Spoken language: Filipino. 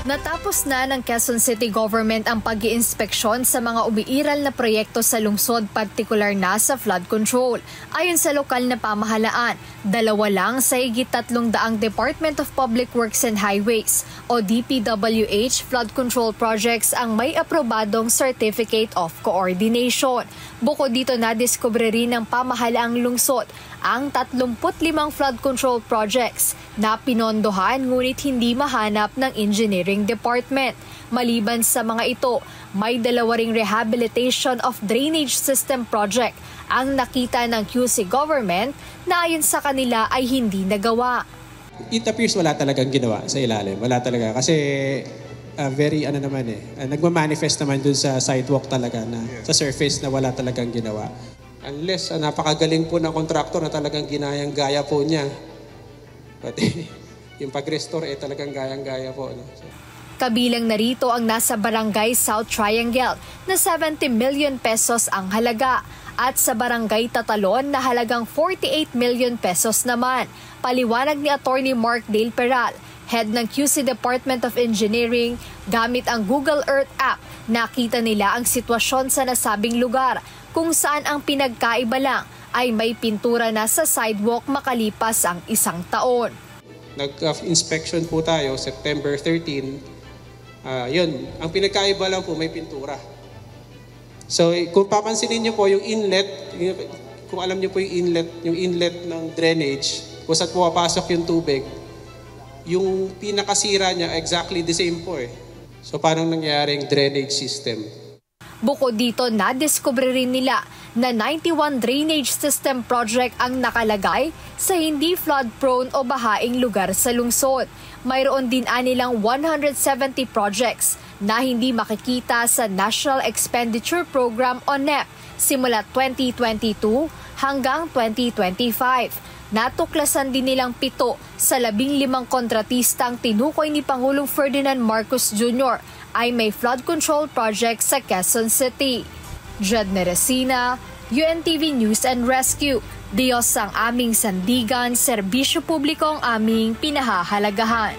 Natapos na ng Quezon City Government ang pag-iinspeksyon sa mga umiiral na proyekto sa lungsod, partikular na sa flood control. Ayon sa lokal na pamahalaan, 2 lang sa higit 300 Department of Public Works and Highways o DPWH flood control projects ang may aprobadong Certificate of Coordination. Bukod dito, nadiskubre rin ng pamahalaang lungsod ang 35 flood control projects na pinondohan ngunit hindi mahanap ng Engineering Department. Maliban sa mga ito, may 2 ring rehabilitation of drainage system project ang nakita ng QC government na ayon sa kanila ay hindi nagawa. It appears wala talagang ginawa sa ilalim. Wala talaga kasi nagma-manifest naman dun sa sidewalk talaga na sa surface na wala talagang ginawa. Unless napakagaling po ng kontraktor na talagang ginayang-gaya po niya. Pati yung pag-restore talagang gayang-gaya po. No? Kabilang narito ang nasa Barangay South Triangle na 70 million pesos ang halaga at sa Barangay Tatalon na halagang 48 million pesos naman. Paliwanag ni Attorney Mark Dale Peral, head ng QC Department of Engineering, gamit ang Google Earth app, nakita nila ang sitwasyon sa nasabing lugar kung saan ang pinagkaiba lang ay may pintura na sa sidewalk makalipas ang 1 taon. Nag-inspection po tayo September 13. Yun, ang pinagkaiba lang po may pintura. So kung papansinin niyo po yung inlet, kung alam niyo po yung inlet ng drainage, kung saan pumapasok yung tubig, yung pinakasira niya exactly the same po eh. So parang nangyaring drainage system. Bukod dito, nadiskubre rin nila na 91 drainage system project ang nakalagay sa hindi flood-prone o bahaing lugar sa lungsod. Mayroon din anilang 170 projects na hindi makikita sa National Expenditure Program o NEP simula 2022 hanggang 2025. Natuklasan din nilang 7 sa 15 kontratistang tinukoy ni Pangulong Ferdinand Marcos Jr. ay may flood control project sa Quezon City. Jed Neresina, UNTV News and Rescue. Diyos ang aming sandigan, serbisyo publiko ang aming pinahahalagahan.